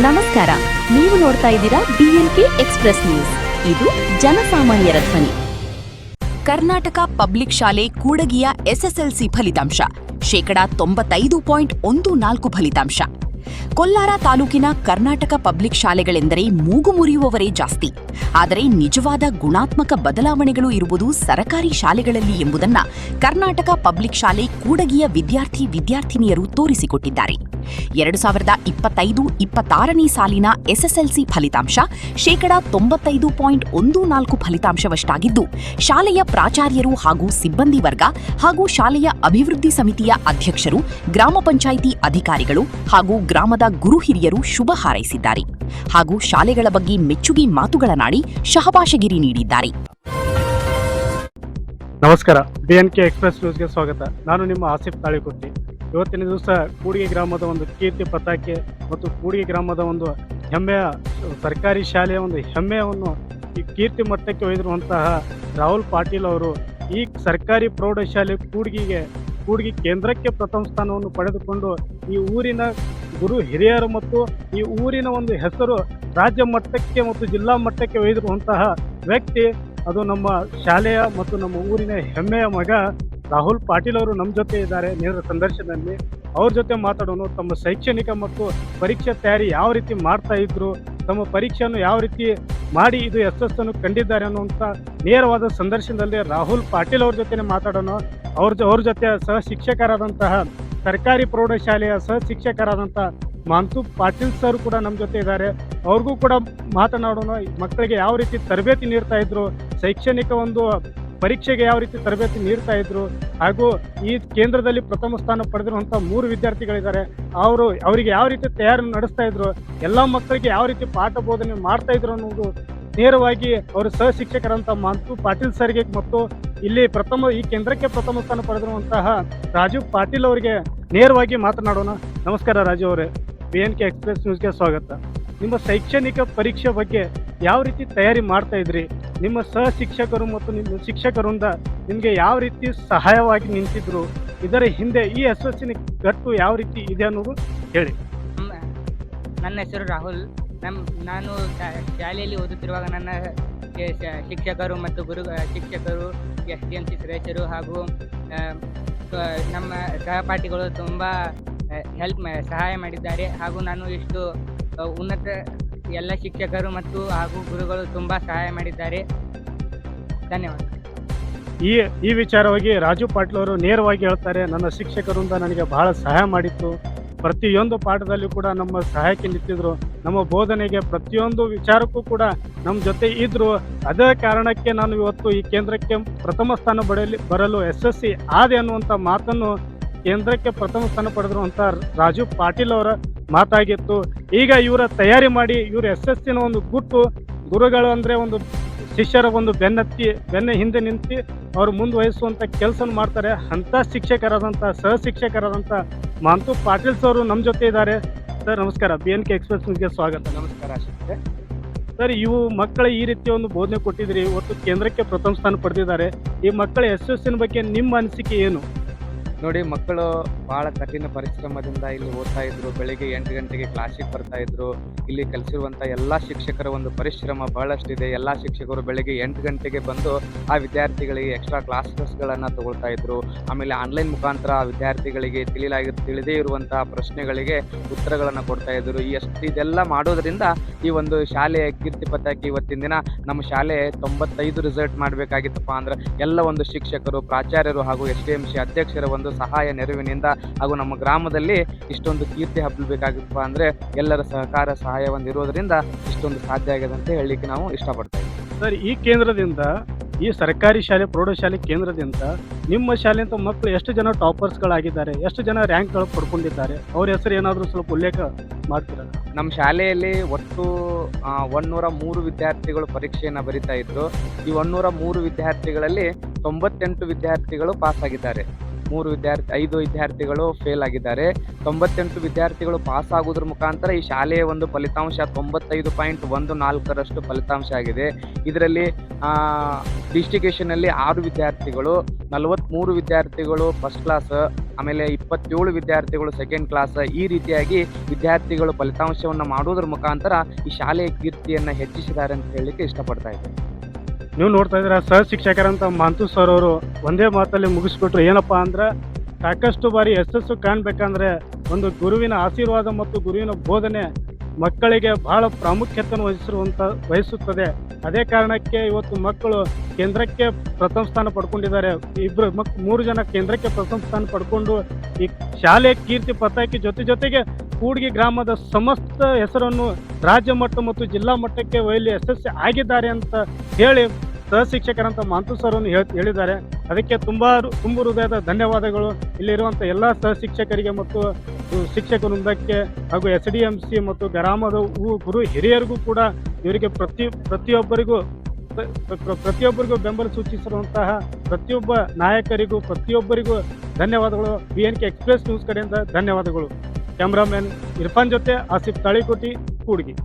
ನಮಸ್ಕಾರ, ನೀವು ನೋಡ್ತಾ ಇದ್ದೀರಾ BNK ಎಕ್ಸ್‌ಪ್ರೆಸ್ ನ್ಯೂಸ್. ಇದು ಜನಸಾಮಾನ್ಯರ ಧ್ವನಿ. ಕರ್ನಾಟಕ ಪಬ್ಲಿಕ್ ಶಾಲೆ ಕೂಡಗಿಯ SSLC ಫಲಿತಾಂಶ 95.14% ಫಲಿತಾಂಶ. ಕೊಲ್ಲಾರ ತಾಲೂಕಿನ ಕರ್ನಾಟಕ ಪಬ್ಲಿಕ್ ಶಾಲೆಗಳೆಂದರೆ ಮೂಗು ಮುರಿಯುವವರೇ ಜಾಸ್ತಿ. ಆದರೆ ನಿಜವಾದ ಗುಣಾತ್ಮಕ ಬದಲಾವಣೆಗಳು ಇರುವುದು ಸರಕಾರಿ ಶಾಲೆಗಳಲ್ಲಿ ಎಂಬುದನ್ನ ಕರ್ನಾಟಕ ಪಬ್ಲಿಕ್ ಶಾಲೆ ಕೂಡಗಿಯ ವಿದ್ಯಾರ್ಥಿನಿಯರು ತೋರಿಸಿಕೊಟ್ಟಿದ್ದಾರೆ. 2025-26ನೇ ಸಾಲಿನ SSLC ಫಲಿತಾಂಶ 95.14% ಫಲಿತಾಂಶವಷ್ಟಾಗಿದ್ದು, ಶಾಲೆಯ ಪ್ರಾಚಾರ್ಯರು ಹಾಗೂ ಸಿಬ್ಬಂದಿ ವರ್ಗ ಹಾಗೂ ಶಾಲೆಯ ಅಭಿವೃದ್ಧಿ ಸಮಿತಿಯ ಅಧ್ಯಕ್ಷರು, ಗ್ರಾಮ ಪಂಚಾಯಿತಿ ಅಧಿಕಾರಿಗಳು ಹಾಗೂ ಗ್ರಾಮದ ಗುರು ಹಿರಿಯರು ಶುಭ ಹಾರೈಸಿದ್ದಾರೆ ಹಾಗೂ ಶಾಲೆಗಳ ಬಗ್ಗೆ ಮೆಚ್ಚುಗೆ ಮಾತುಗಳನ್ನಾಡಿ ಶಹಬಾಷಗಿರಿ ನೀಡಿದ್ದಾರೆ. ನಮಸ್ಕಾರ, BNK ಎಕ್ಸ್‌ಪ್ರೆಸ್ ನ್ಯೂಸ್ಗೆ ಸ್ವಾಗತ. ನಾನು ನಿಮ್ಮ ಆಸಿಫ್ ತಾಳಿಕೊಟ್ಟಿ. ಇವತ್ತಿನ ದಿವಸ ಕೂಡಿಗೆ ಗ್ರಾಮದ ಒಂದು ಕೀರ್ತಿ ಪತಾಕೆ ಮತ್ತು ಕೂಡಿಗೆ ಗ್ರಾಮದ ಒಂದು ಹೆಮ್ಮೆಯ ಸರ್ಕಾರಿ ಶಾಲೆಯ ಒಂದು ಹೆಮ್ಮೆಯನ್ನು ಈ ಕೀರ್ತಿ ಮಟ್ಟಕ್ಕೆ ಒಯ್ದಿರುವಂತಹ ರಾಹುಲ್ ಪಾಟೀಲ್ ಅವರು ಈ ಸರ್ಕಾರಿ ಪ್ರೌಢಶಾಲೆ ಕೂಡಿಗೆ ಕೇಂದ್ರಕ್ಕೆ ಪ್ರಥಮ ಸ್ಥಾನವನ್ನು ಪಡೆದುಕೊಂಡು ಈ ಊರಿನ ಗುರು ಹಿರಿಯರು ಮತ್ತು ಈ ಊರಿನ ಒಂದು ಹೆಸರು ರಾಜ್ಯ ಮಟ್ಟಕ್ಕೆ ಮತ್ತು ಜಿಲ್ಲಾ ಮಟ್ಟಕ್ಕೆ ಒಯ್ದಿರುವಂತಹ ವ್ಯಕ್ತಿ ಅದು ನಮ್ಮ ಶಾಲೆಯ ಮತ್ತು ನಮ್ಮ ಊರಿನ ಹೆಮ್ಮೆಯ ಮಗ ರಾಹುಲ್ ಪಾಟೀಲ್ ಅವರು ನಮ್ಮ ಜೊತೆ ಇದ್ದಾರೆ. ನೇರ ಸಂದರ್ಶನದಲ್ಲಿ ಅವ್ರ ಜೊತೆ ಮಾತಾಡೋಣ. ತಮ್ಮ ಶೈಕ್ಷಣಿಕ ಮತ್ತು ಪರೀಕ್ಷೆ ತಯಾರಿ ಯಾವ ರೀತಿ ಮಾಡ್ತಾ ಇದ್ರು, ತಮ್ಮ ಪರೀಕ್ಷೆಯನ್ನು ಯಾವ ರೀತಿ ಮಾಡಿ ಇದು ಯಶಸ್ಸನ್ನು ಕಂಡಿದ್ದಾರೆ ಅನ್ನುವಂಥ ನೇರವಾದ ಸಂದರ್ಶನದಲ್ಲಿ ರಾಹುಲ್ ಪಾಟೀಲ್ ಅವ್ರ ಜೊತೆ ಮಾತಾಡೋಣ. ಅವ್ರ ಜೊತೆ ಸಹ ಶಿಕ್ಷಕರಾದಂತಹ ಸರ್ಕಾರಿ ಪ್ರೌಢಶಾಲೆಯ ಸಹ ಶಿಕ್ಷಕರಾದಂಥ ಮಾಂತು ಪಾಟೀಲ್ ಸರ್ ಕೂಡ ನಮ್ಮ ಜೊತೆ ಇದ್ದಾರೆ. ಅವ್ರಿಗೂ ಕೂಡ ಮಾತನಾಡೋಣ. ಮಕ್ಕಳಿಗೆ ಯಾವ ರೀತಿ ತರಬೇತಿ ನೀಡ್ತಾ ಇದ್ರು, ಶೈಕ್ಷಣಿಕ ಒಂದು ಪರೀಕ್ಷೆಗೆ ಯಾವ ರೀತಿ ತರಬೇತಿ ನೀಡ್ತಾ ಇದ್ರು, ಹಾಗೂ ಈ ಕೇಂದ್ರದಲ್ಲಿ ಪ್ರಥಮ ಸ್ಥಾನ ಪಡೆದಿರುವಂಥ 3 ವಿದ್ಯಾರ್ಥಿಗಳಿದ್ದಾರೆ. ಅವರಿಗೆ ಯಾವ ರೀತಿ ತಯಾರಿ ನಡೆಸ್ತಾ ಇದ್ರು, ಎಲ್ಲ ಮಕ್ಕಳಿಗೆ ಯಾವ ರೀತಿ ಪಾಠ ಬೋಧನೆ ಮಾಡ್ತಾ ಇದ್ರು ಅನ್ನೋದು ನೇರವಾಗಿ ಅವರು ಸಹ ಶಿಕ್ಷಕರಂತ ಮಾಂತು ಪಾಟೀಲ್ ಸರ್ಗೆ ಮತ್ತು ಇಲ್ಲಿ ಈ ಕೇಂದ್ರಕ್ಕೆ ಪ್ರಥಮ ಸ್ಥಾನ ಪಡೆದಿರುವಂತಹ ರಾಜು ಪಾಟೀಲ್ ಅವರಿಗೆ ನೇರವಾಗಿ ಮಾತನಾಡೋಣ. ನಮಸ್ಕಾರ ರಾಜು ಅವರೇ, BNK ಎಕ್ಸ್‌ಪ್ರೆಸ್ ನ್ಯೂಸ್ಗೆ ಸ್ವಾಗತ. ನಿಮ್ಮ ಶೈಕ್ಷಣಿಕ ಪರೀಕ್ಷೆ ಬಗ್ಗೆ ಯಾವ ರೀತಿ ತಯಾರಿ ಮಾಡ್ತಾ ಇದ್ರಿ, ನಿಮ್ಮ ಸಹ ಶಿಕ್ಷಕರು ಮತ್ತು ನಿಮ್ಮ ಶಿಕ್ಷಕರಿಂದ ನಿಮಗೆ ಯಾವ ರೀತಿ ಸಹಾಯವಾಗಿ ನಿಂತಿದ್ರು, ಇದರ ಹಿಂದೆ ಈ ಯಶಸ್ಸಿನ ಗಟ್ಟು ಯಾವ ರೀತಿ ಇದೆ ಅನ್ನೋದು ಹೇಳಿ. ನನ್ನ ಹೆಸರು ರಾಹುಲ್. ನಾನು ಶಾಲೆಯಲ್ಲಿ ಓದುತ್ತಿರುವಾಗ ನನ್ನ ಶಿಕ್ಷಕರು ಮತ್ತು ಶಿಕ್ಷಕರು SDMC ಸದಸ್ಯರು ಹಾಗೂ ನಮ್ಮ ಸಹಪಾಠಿಗಳು ತುಂಬ ಸಹಾಯ ಮಾಡಿದ್ದಾರೆ. ಹಾಗೂ ನಾನು ಇಷ್ಟು ಉನ್ನತ ಎಲ್ಲ ಶಿಕ್ಷಕರು ಹಾಗೂ ಗುರುಗಳು ತುಂಬ ಸಹಾಯ ಮಾಡಿದ್ದಾರೆ. ಧನ್ಯವಾದ. ಈ ವಿಚಾರವಾಗಿ ರಾಜು ಪಾಟೀಲ್ ಅವರು ನೇರವಾಗಿ ಹೇಳ್ತಾರೆ, ನನ್ನ ಶಿಕ್ಷಕರಿಂದ ನನಗೆ ಬಹಳ ಸಹಾಯ ಮಾಡಿತ್ತು. ಪ್ರತಿಯೊಂದು ಪಾಠದಲ್ಲಿ ಕೂಡ ನಮ್ಮ ಸಹಾಯಕ್ಕೆ ನಿಂತಿದ್ರು, ನಮ್ಮ ಬೋಧನೆಗೆ ಪ್ರತಿಯೊಂದು ವಿಚಾರಕ್ಕೂ ಕೂಡ ನಮ್ಮ ಜೊತೆ ಇದ್ರು. ಅದೇ ಕಾರಣಕ್ಕೆ ನಾನು ಇವತ್ತು ಈ ಕೇಂದ್ರಕ್ಕೆ ಪ್ರಥಮ ಸ್ಥಾನ ಬರಲು ಯಶಸ್ವಿ ಆದೆ ಅನ್ನುವಂಥ ಮಾತನ್ನು ಕೇಂದ್ರಕ್ಕೆ ಪ್ರಥಮ ಸ್ಥಾನ ಪಡೆದಿರುವಂಥ ರಾಜು ಪಾಟೀಲ್ ಅವರ ಮಾತಾಗಿತ್ತು. ಈಗ ಇವರ ತಯಾರಿ ಮಾಡಿ ಇವರು ಯಶಸ್ಸಿನ ಒಂದು ಗುರುಗಳು ಅಂದರೆ ಒಂದು ಶಿಷ್ಯರ ಒಂದು ಬೆನ್ನ ಹಿಂದೆ ನಿಂತು ಅವರು ಮುಂದುವರಿಸುವಂಥ ಕೆಲಸ ಮಾಡ್ತಾರೆ. ಅಂಥ ಶಿಕ್ಷಕರಾದಂಥ ಸಹ ಶಿಕ್ಷಕರಾದಂಥ ಮಾಂತು ಪಾಟೀಲ್ ಸರ್ ನಮ್ಮ ಜೊತೆ ಇದ್ದಾರೆ. ಸರ್ ನಮಸ್ಕಾರ, BNK ಎಕ್ಸ್‌ಪ್ರೆಸ್ ನ್ಯೂಸ್ಗೆ ಸ್ವಾಗತ. ನಮಸ್ಕಾರ ಸರ್, ಇವು ಮಕ್ಕಳ ಈ ರೀತಿ ಒಂದು ಬೋಧನೆ ಕೊಟ್ಟಿದ್ರಿ, ಇವತ್ತು ಕೇಂದ್ರಕ್ಕೆ ಪ್ರಥಮ ಸ್ಥಾನ ಪಡೆದಿದ್ದಾರೆ. ಈ ಮಕ್ಕಳ ಯಶಸ್ಸಿನ ಬಗ್ಗೆ ನಿಮ್ಮ ಅನಿಸಿಕೆ ಏನು? ನೋಡಿ, ಮಕ್ಕಳು ಭಾಳ ಕಠಿಣ ಪರಿಶ್ರಮದಿಂದ ಇಲ್ಲಿ ಓದ್ತಾ ಇದ್ರು. ಬೆಳಿಗ್ಗೆ 8 ಗಂಟೆಗೆ ಕ್ಲಾಸಿಗೆ ಬರ್ತಾ ಇದ್ರು. ಇಲ್ಲಿ ಕಲಿಸಿರುವಂಥ ಎಲ್ಲ ಶಿಕ್ಷಕರ ಒಂದು ಪರಿಶ್ರಮ ಬಹಳಷ್ಟಿದೆ. ಎಲ್ಲ ಶಿಕ್ಷಕರು ಬೆಳಿಗ್ಗೆ 8 ಗಂಟೆಗೆ ಬಂದು ಆ ವಿದ್ಯಾರ್ಥಿಗಳಿಗೆ ಎಕ್ಸ್ಟ್ರಾ ಕ್ಲಾಸಸ್ಗಳನ್ನು ತಗೊಳ್ತಾ ಇದ್ರು. ಆಮೇಲೆ ಆನ್ಲೈನ್ ಮುಖಾಂತರ ವಿದ್ಯಾರ್ಥಿಗಳಿಗೆ ತಿಳಿದೇ ಇರುವಂಥ ಪ್ರಶ್ನೆಗಳಿಗೆ ಉತ್ತರಗಳನ್ನು ಕೊಡ್ತಾ ಇದ್ರು. ಇದೆಲ್ಲ ಮಾಡೋದ್ರಿಂದ ಈ ಒಂದು ಶಾಲೆಯ ಕೀರ್ತಿ ಪತಾಕೆ ಇವತ್ತಿನ ದಿನ ನಮ್ಮ ಶಾಲೆ 95 ರಿಸಲ್ಟ್ ಮಾಡಬೇಕಾಗಿತ್ತಪ್ಪ ಅಂದ್ರೆ ಎಲ್ಲ ಒಂದು ಶಿಕ್ಷಕರು, ಪ್ರಾಚಾರ್ಯರು ಹಾಗೂ SDMC ಅಧ್ಯಕ್ಷರ ಒಂದು ಸಹಾಯ ನೆರವಿನಿಂದ ಹಾಗೂ ನಮ್ಮ ಗ್ರಾಮದಲ್ಲಿ ಇಷ್ಟೊಂದು ಕೀರ್ತಿ ಹಬ್ಬಬೇಕಾಗಿತ್ತಪ್ಪ ಅಂದರೆ ಎಲ್ಲರ ಸಹಾಯ ಇರೋದ್ರಿಂದ ಇಷ್ಟೊಂದು ಸಾಧ್ಯ ಆಗಿದೆ ಅಂತ ಹೇಳಲಿಕ್ಕೆ ನಾವು ಇಷ್ಟಪಡ್ತಾ ಇದ್ದೀವಿ. ಸರ್, ಈ ಕೇಂದ್ರದಿಂದ, ಈ ಸರ್ಕಾರಿ ಶಾಲೆ ಪ್ರೌಢಶಾಲೆ ಕೇಂದ್ರದಿಂದ ನಿಮ್ಮ ಶಾಲೆಯಿಂದ ಮಕ್ಕಳು ಎಷ್ಟು ಜನ ಟಾಪರ್ಸ್ಗಳಾಗಿದ್ದಾರೆ, ಎಷ್ಟು ಜನ ರ್ಯಾಂಕ್ಗಳು ಪಡ್ಕೊಂಡಿದ್ದಾರೆ, ಅವ್ರ ಹೆಸರು ಏನಾದರೂ ಸ್ವಲ್ಪ ಉಲ್ಲೇಖ ಮಾಡ್ತೀರಾ? ನಮ್ಮ ಶಾಲೆಯಲ್ಲಿ ಒಟ್ಟು 103 ವಿದ್ಯಾರ್ಥಿಗಳು ಪರೀಕ್ಷೆಯನ್ನು ಬರಿತಾ ಇದ್ರು. ಈ 103 ವಿದ್ಯಾರ್ಥಿಗಳಲ್ಲಿ 98 ವಿದ್ಯಾರ್ಥಿಗಳು ಪಾಸ್ ಆಗಿದ್ದಾರೆ. 5 ವಿದ್ಯಾರ್ಥಿಗಳು ಫೇಲ್ ಆಗಿದ್ದಾರೆ. 98 ವಿದ್ಯಾರ್ಥಿಗಳು ಪಾಸ್ ಆಗೋದ್ರ ಮುಖಾಂತರ ಈ ಶಾಲೆಯ ಒಂದು ಫಲಿತಾಂಶ 95.14% ಫಲಿತಾಂಶ ಆಗಿದೆ. ಇದರಲ್ಲಿ ಡಿಸ್ಟಿಂಕ್ಷನಲ್ಲಿ 6 ವಿದ್ಯಾರ್ಥಿಗಳು, 43 ವಿದ್ಯಾರ್ಥಿಗಳು ಫಸ್ಟ್ ಕ್ಲಾಸ್, ಆಮೇಲೆ 27 ವಿದ್ಯಾರ್ಥಿಗಳು ಸೆಕೆಂಡ್ ಕ್ಲಾಸ್. ಈ ರೀತಿಯಾಗಿ ವಿದ್ಯಾರ್ಥಿಗಳು ಫಲಿತಾಂಶವನ್ನು ಮಾಡೋದ್ರ ಮುಖಾಂತರ ಈ ಶಾಲೆಯ ಕೀರ್ತಿಯನ್ನು ಹೆಚ್ಚಿಸಿದ್ದಾರೆ ಅಂತ ಹೇಳಲಿಕ್ಕೆ ಇಷ್ಟಪಡ್ತಾ ಇದ್ದೇನೆ. ನೀವು ನೋಡ್ತಾ ಇದ್ದೀರಾ ಸಹ ಶಿಕ್ಷಕರಂತ ಮಾಂತು ಸರ್ ಅವರು ಒಂದೇ ಮಾತಲ್ಲಿ ಮುಗಿಸ್ಬಿಟ್ರು. ಏನಪ್ಪಾ ಅಂದ್ರೆ ಸಾಕಷ್ಟು ಬಾರಿ ಯಶಸ್ಸು ಕಾಣಬೇಕಂದ್ರೆ ಒಂದು ಗುರುವಿನ ಆಶೀರ್ವಾದ ಮತ್ತು ಗುರುವಿನ ಬೋಧನೆ ಮಕ್ಕಳಿಗೆ ಬಹಳ ಪ್ರಾಮುಖ್ಯತೆಯನ್ನು ವಹಿಸುತ್ತದೆ. ಅದೇ ಕಾರಣಕ್ಕೆ ಇವತ್ತು ಮಕ್ಕಳು ಕೇಂದ್ರಕ್ಕೆ ಪ್ರಥಮ ಸ್ಥಾನ ಪಡ್ಕೊಂಡಿದ್ದಾರೆ. 3 ಜನ ಕೇಂದ್ರಕ್ಕೆ ಪ್ರಥಮ ಸ್ಥಾನ ಪಡ್ಕೊಂಡು ಈ ಶಾಲೆ ಕೀರ್ತಿ ಪತಾಕಿ ಜೊತೆಗೆ ಕೂಡ್ಗಿ ಗ್ರಾಮದ ಸಮಸ್ತ ಹೆಸರನ್ನು ರಾಜ್ಯ ಮಟ್ಟ ಮತ್ತು ಜಿಲ್ಲಾ ಮಟ್ಟಕ್ಕೆ ಒಯ್ಯಲಿ ಯಶಸ್ವಿ ಆಗಿದ್ದಾರೆ ಅಂತ ಹೇಳಿ ಸಹ ಶಿಕ್ಷಕರಂತ ಮಾಂತು ಸರ್ ಹೇಳಿದ್ದಾರೆ. ಅದಕ್ಕೆ ತುಂಬ ಹೃದಯದ ಧನ್ಯವಾದಗಳು. ಇಲ್ಲಿರುವಂಥ ಎಲ್ಲ ಸಹ ಶಿಕ್ಷಕರಿಗೆ ಮತ್ತು ಶಿಕ್ಷಕ ವೃಂದಕ್ಕೆ ಹಾಗೂ SDMC ಮತ್ತು ಗ್ರಾಮದ ಗುರು ಹಿರಿಯರಿಗೂ ಕೂಡ ಇವರಿಗೆ ಪ್ರತಿಯೊಬ್ಬರಿಗೂ ಬೆಂಬಲ ಸೂಚಿಸಿರುವಂತಹ ಪ್ರತಿಯೊಬ್ಬ ನಾಯಕರಿಗೂ ಪ್ರತಿಯೊಬ್ಬರಿಗೂ ಧನ್ಯವಾದಗಳು. BNK ಎಕ್ಸ್ಪ್ರೆಸ್ ನ್ಯೂಸ್ ಕಡೆಯಿಂದ ಧನ್ಯವಾದಗಳು. ಕ್ಯಾಮ್ರಾಮನ್ ಇರ್ಫಾನ್ ಜೊತೆ ಆಸಿಫ್ ತಾಳಿಕೋಟಿ, ಕೂಡ್ಗಿ.